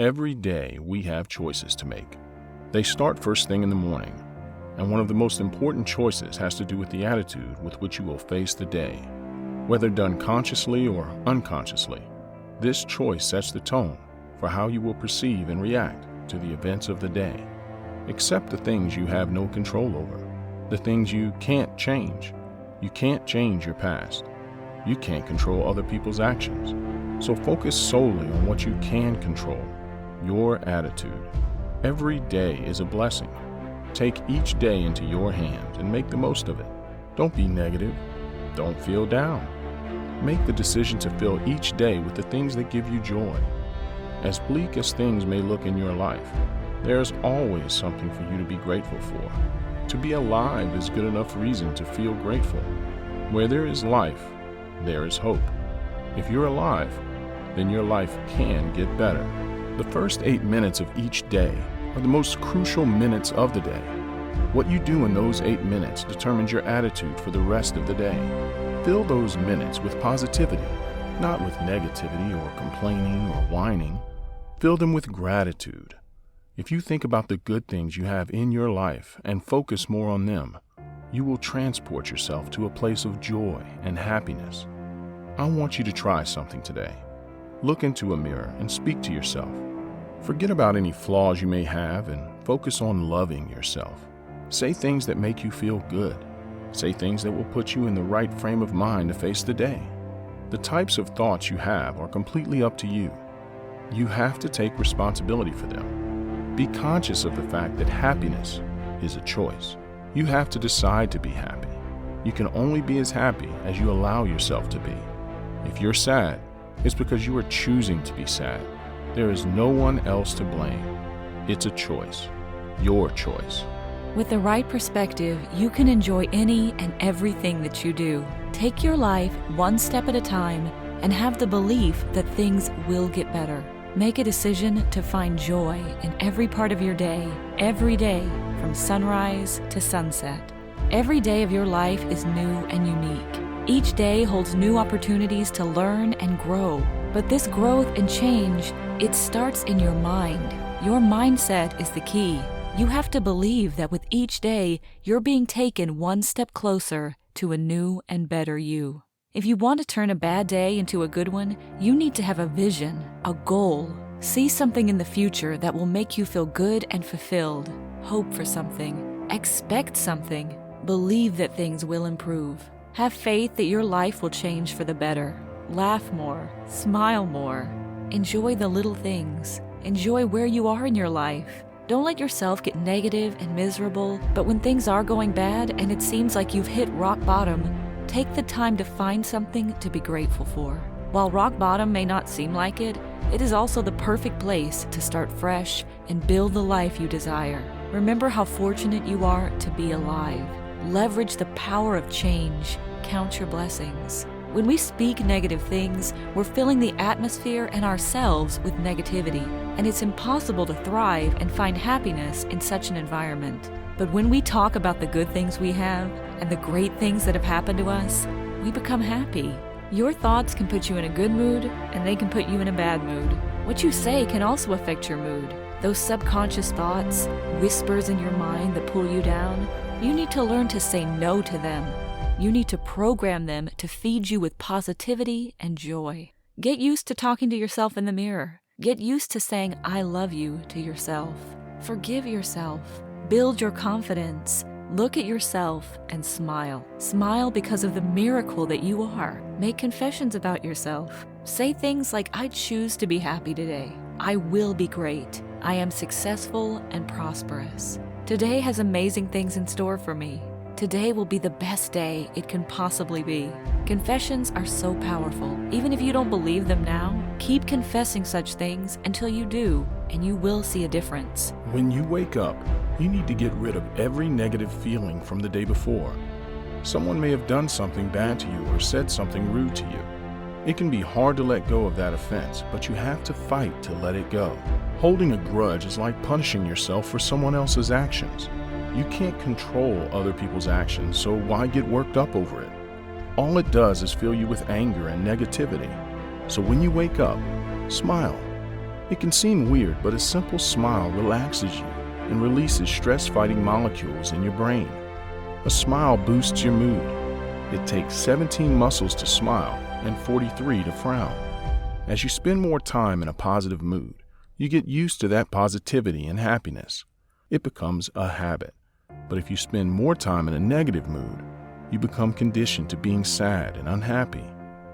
Every day we have choices to make. They start first thing in the morning, and one of the most important choices has to do with the attitude with which you will face the day. Whether done consciously or unconsciously, this choice sets the tone for how you will perceive and react to the events of the day. Accept the things you have no control over, the things you can't change. You can't change your past. You can't control other people's actions. So focus solely on what you can control, your attitude. Every day is a blessing. Take each day into your hands and make the most of it. Don't be negative. Don't feel down. Make the decision to fill each day with the things that give you joy. As bleak as things may look in your life, there's always something for you to be grateful for. To be alive is good enough reason to feel grateful. Where there is life, there is hope. If you're alive, then your life can get better. The first 8 minutes of each day are the most crucial minutes of the day. What you do in those 8 minutes determines your attitude for the rest of the day. Fill those minutes with positivity, not with negativity or complaining or whining. Fill them with gratitude. If you think about the good things you have in your life and focus more on them, you will transport yourself to a place of joy and happiness. I want you to try something today. Look into a mirror and speak to yourself. Forget about any flaws you may have and focus on loving yourself. Say things that make you feel good. Say things that will put you in the right frame of mind to face the day. The types of thoughts you have are completely up to you. You have to take responsibility for them. Be conscious of the fact that happiness is a choice. You have to decide to be happy. You can only be as happy as you allow yourself to be. If you're sad, it's because you are choosing to be sad. There is no one else to blame. It's a choice. Your choice. With the right perspective, you can enjoy any and everything that you do. Take your life one step at a time and have the belief that things will get better. Make a decision to find joy in every part of your day, every day, from sunrise to sunset. Every day of your life is new and unique. Each day holds new opportunities to learn and grow. But this growth and change, it starts in your mind. Your mindset is the key. You have to believe that with each day, you're being taken one step closer to a new and better you. If you want to turn a bad day into a good one, you need to have a vision, a goal. See something in the future that will make you feel good and fulfilled. Hope for something. Expect something. Believe that things will improve. Have faith that your life will change for the better. Laugh more. Smile more. Enjoy the little things. Enjoy where you are in your life. Don't let yourself get negative and miserable, but when things are going bad and it seems like you've hit rock bottom, take the time to find something to be grateful for. While rock bottom may not seem like it, it is also the perfect place to start fresh and build the life you desire. Remember how fortunate you are to be alive. Leverage the power of change. Count your blessings. When we speak negative things, we're filling the atmosphere and ourselves with negativity, and it's impossible to thrive and find happiness in such an environment. But when we talk about the good things we have and the great things that have happened to us, we become happy. Your thoughts can put you in a good mood, and they can put you in a bad mood. What you say can also affect your mood. Those subconscious thoughts, whispers in your mind that pull you down, you need to learn to say no to them. You need to program them to feed you with positivity and joy. Get used to talking to yourself in the mirror. Get used to saying I love you to yourself. Forgive yourself. Build your confidence. Look at yourself and smile. Smile because of the miracle that you are. Make confessions about yourself. Say things like, I choose to be happy today. I will be great. I am successful and prosperous. Today has amazing things in store for me. Today will be the best day it can possibly be. Confessions are so powerful. Even if you don't believe them now, keep confessing such things until you do, and you will see a difference. When you wake up, you need to get rid of every negative feeling from the day before. Someone may have done something bad to you or said something rude to you. It can be hard to let go of that offense, but you have to fight to let it go. Holding a grudge is like punishing yourself for someone else's actions. You can't control other people's actions, so why get worked up over it? All it does is fill you with anger and negativity. So when you wake up, smile. It can seem weird, but a simple smile relaxes you and releases stress-fighting molecules in your brain. A smile boosts your mood. It takes 17 muscles to smile and 43 to frown. As you spend more time in a positive mood, you get used to that positivity and happiness. It becomes a habit. But if you spend more time in a negative mood, you become conditioned to being sad and unhappy.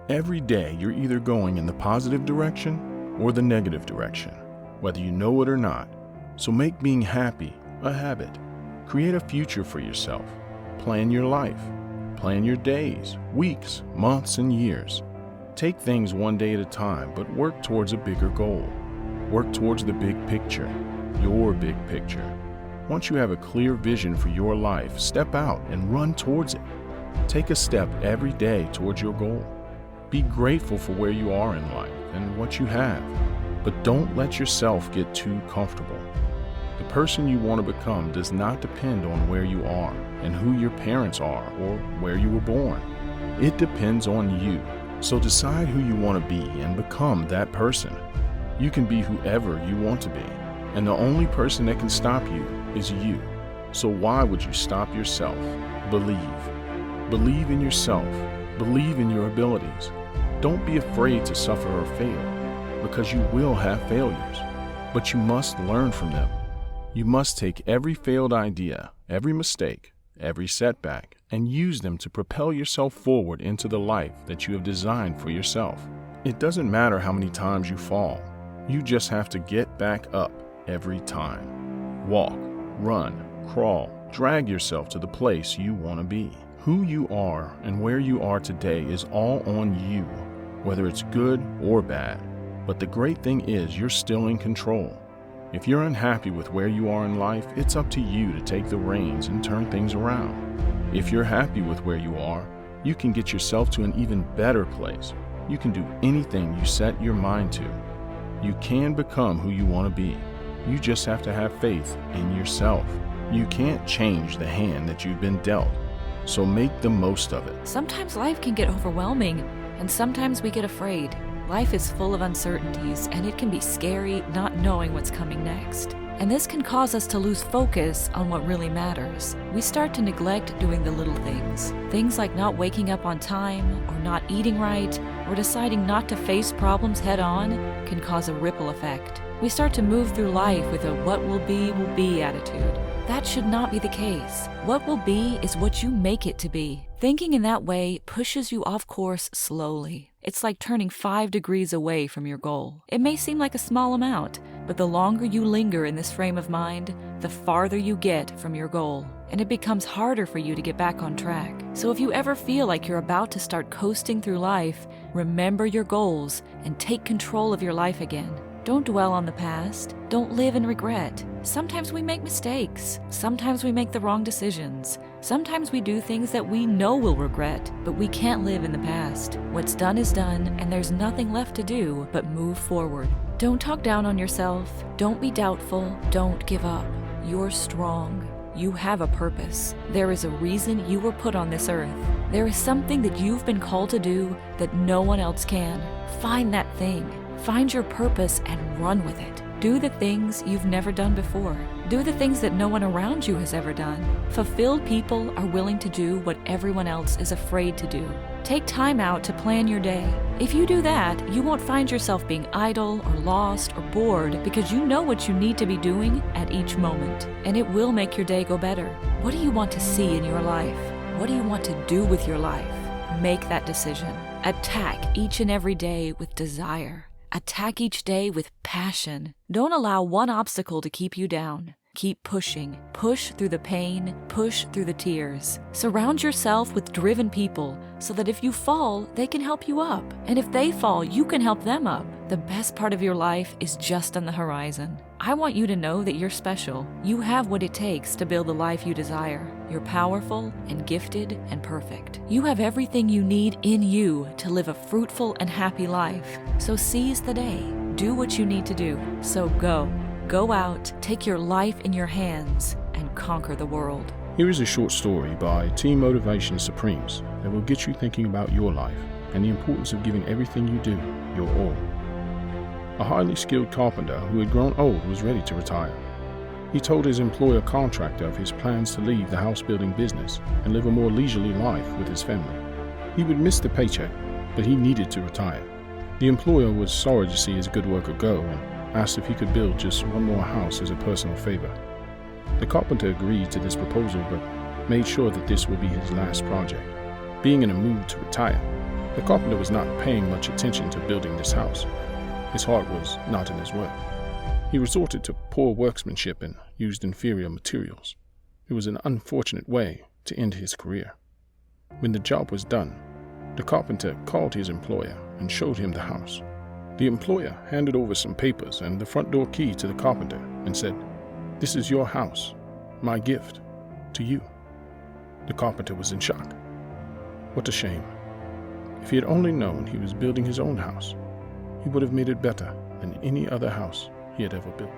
Every day you're either going in the positive direction or the negative direction, whether you know it or not. So make being happy a habit. Create a future for yourself. Plan your life. Plan your days, weeks, months, and years. Take things one day at a time, but work towards a bigger goal. Work towards the big picture, your big picture. Once you have a clear vision for your life, step out and run towards it. Take a step every day towards your goal. Be grateful for where you are in life and what you have, but don't let yourself get too comfortable. The person you want to become does not depend on where you are and who your parents are or where you were born. It depends on you. So decide who you want to be and become that person. You can be whoever you want to be, and the only person that can stop you is you. So why would you stop yourself? Believe. Believe in yourself. Believe in your abilities. Don't be afraid to suffer or fail, because you will have failures, but you must learn from them. You must take every failed idea, every mistake, every setback, and use them to propel yourself forward into the life that you have designed for yourself. It doesn't matter how many times you fall. You just have to get back up every time. Walk, run, crawl, drag yourself to the place you want to be. Who you are and where you are today is all on you, whether it's good or bad. But the great thing is you're still in control. If you're unhappy with where you are in life, it's up to you to take the reins and turn things around. If you're happy with where you are, you can get yourself to an even better place. You can do anything you set your mind to. You can become who you want to be. You just have to have faith in yourself. You can't change the hand that you've been dealt, so make the most of it. Sometimes life can get overwhelming, and sometimes we get afraid. Life is full of uncertainties, and it can be scary not knowing what's coming next. And this can cause us to lose focus on what really matters. We start to neglect doing the little things. Things like not waking up on time, or not eating right, or deciding not to face problems head on can cause a ripple effect. We start to move through life with a what will be attitude. That should not be the case. What will be is what you make it to be. Thinking in that way pushes you off course slowly. It's like turning 5 degrees away from your goal. It may seem like a small amount, but the longer you linger in this frame of mind, the farther you get from your goal, and it becomes harder for you to get back on track. So if you ever feel like you're about to start coasting through life, remember your goals and take control of your life again. Don't dwell on the past. Don't live in regret. Sometimes we make mistakes. Sometimes we make the wrong decisions. Sometimes we do things that we know we'll regret, but we can't live in the past. What's done is done, and there's nothing left to do but move forward. Don't talk down on yourself. Don't be doubtful. Don't give up. You're strong. You have a purpose. There is a reason you were put on this earth. There is something that you've been called to do that no one else can. Find that thing. Find your purpose and run with it. Do the things you've never done before. Do the things that no one around you has ever done. Fulfilled people are willing to do what everyone else is afraid to do. Take time out to plan your day. If you do that, you won't find yourself being idle or lost or bored because you know what you need to be doing at each moment, and it will make your day go better. What do you want to see in your life? What do you want to do with your life? Make that decision. Attack each and every day with desire. Attack each day with passion. Don't allow one obstacle to keep you down. Keep pushing. Push through the pain. Push through the tears. Surround yourself with driven people so that if you fall, they can help you up. And if they fall, you can help them up. The best part of your life is just on the horizon. I want you to know that you're special. You have what it takes to build the life you desire. You're powerful and gifted and perfect. You have everything you need in you to live a fruitful and happy life. So seize the day. Do what you need to do. So go. Go out, take your life in your hands, and conquer the world. Here is a short story by Team MotivationSupremes that will get you thinking about your life and the importance of giving everything you do your all. A highly skilled carpenter who had grown old was ready to retire. He told his employer contractor of his plans to leave the house-building business and live a more leisurely life with his family. He would miss the paycheck, but he needed to retire. The employer was sorry to see his good worker go and asked if he could build just one more house as a personal favor. The carpenter agreed to this proposal, but made sure that this would be his last project. Being in a mood to retire, the carpenter was not paying much attention to building this house. His heart was not in his work. He resorted to poor workmanship and used inferior materials. It was an unfortunate way to end his career. When the job was done, the carpenter called his employer and showed him the house. The employer handed over some papers and the front door key to the carpenter and said, "This is your house, my gift to you." The carpenter was in shock. What a shame. If he had only known he was building his own house, he would have made it better than any other house he had ever built.